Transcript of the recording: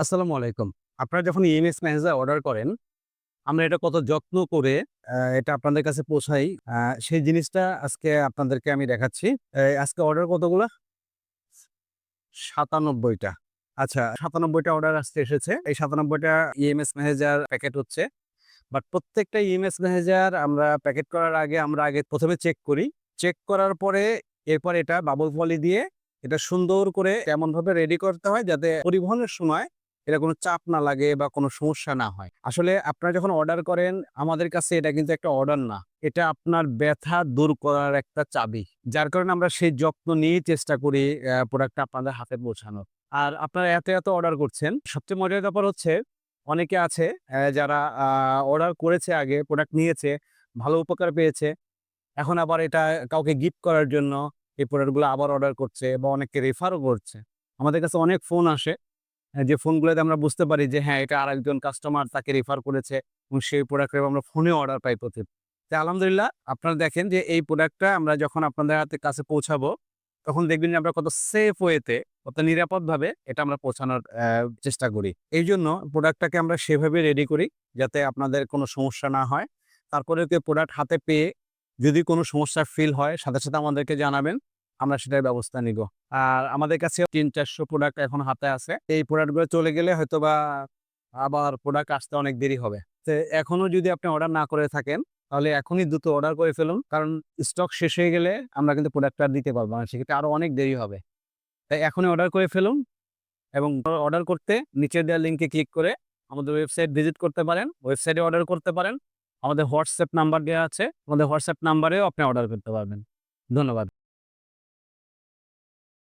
আসসালামু আলাইকুম। আপনারা যখন ইএমএস ম্যানেজার অর্ডার করেন, আমরা এটা কত যত্ন করে এটা আপনাদের কাছে পৌঁছাই। আ সেই জিনিসটা আজকে আপনাদেরকে আমি দেখাচ্ছি। আজকে অর্ডার কতগুলা? ৯৭ টা। আচ্ছা, ৯৭ টা অর্ডার আজকে এসেছে। এই ৯৭ টা ইএমএস ম্যানেজার প্যাকেট হচ্ছে। বাট প্রত্যেকটা ইএমএস ম্যানেজার আমরা প্যাকেট করার আগে আমরা আগে ১ম এ চেক করি। চেক করার পরে এরপর এটা বাবল পলি দিয়ে এটা সুন্দর করে এমনভাবে রেডি করতে হয় যাতে পরিবহনের সময় এটা কোনো চাপ না লাগে বা কোনো সমস্যা না হয়। আসলে আপনারা যখন অর্ডার করেন আমাদের কাছে এটা কিন্তু একটা অর্ডার না। এটা আপনার ব্যথা দূর করার একটা চাবি। যার কারণে আমরা সেই যত্ন নিয়েই চেষ্টা করি প্রোডাক্টটা আপনাদের হাতে পৌঁছানোর। আর আপনারা এত অর্ডার করছেন। সবচেয়ে মজার ব্যাপার হচ্ছে অনেকে আছে যারা অর্ডার করেছে আগে, প্রোডাক্ট নিয়েছে, ভালো উপকার পেয়েছে। এখন আবার এটা কাউকে গিফট করার জন্য এই প্রোডাক্টগুলো আবার অর্ডার করছে বা অনেককে রেফারও করছে। আমাদের কাছে অনেক ফোন আসে, যে ফোনগুলোতে আমরা বুঝতে পারি যে হ্যাঁ, এটা আরেকজন কাস্টমার তাকে রেফার করেছে এবং সেই প্রোডাক্টের আমরা ফোনেও অর্ডার পাই তো আলহামদুলিল্লাহ আপনারা দেখেন যে এই প্রোডাক্টটা আমরা যখন আপনাদের কাছে পৌঁছাবো, তখন দেখবেন যে আমরা কত সেফ ওয়েতে, কত নিরাপদভাবে এটা আমরা পৌঁছানোর চেষ্টা করি। এইজন্য প্রোডাক্টটাকে আমরা সেভাবে রেডি করি যাতে আপনাদের কোনো সমস্যা না হয়। তারপরেও কেউ প্রোডাক্ট হাতে পেয়ে যদি কোনো সমস্যা ফিল হয় সাথে আমাদেরকে জানাবেন। আমরা সেটার ব্যবস্থা নিব। আর আমাদের কাছে ৩-৪০০ প্রোডাক্ট এখন হাতে আছে। এই প্রোডাক্টগুলো চলে গেলে হয়তোবা আবার প্রোডাক্ট আসতে অনেক দেরি হবে। তো এখনো যদি আপনি অর্ডার না করে থাকেন, তাহলে এখনই দ্রুত অর্ডার করে ফেলুন। কারণ স্টক শেষ হয়ে গেলে আমরা কিন্তু প্রোডাক্টটা আর দিতে পারব না। সেক্ষেত্রে আরো অনেক দেরি হবে। তাই এখনই অর্ডার করে ফেলুন এবং অর্ডার করতে নিচে দেওয়া লিঙ্কে ক্লিক করে আমাদের ওয়েবসাইট ভিজিট করতে পারেন। ওয়েবসাইটে অর্ডার করতে পারেন। আমাদের WhatsApp নাম্বার দেওয়া আছে। আমাদের WhatsApp নাম্বারেও আপনি অর্ডার করতে পারবেন। ধন্যবাদ।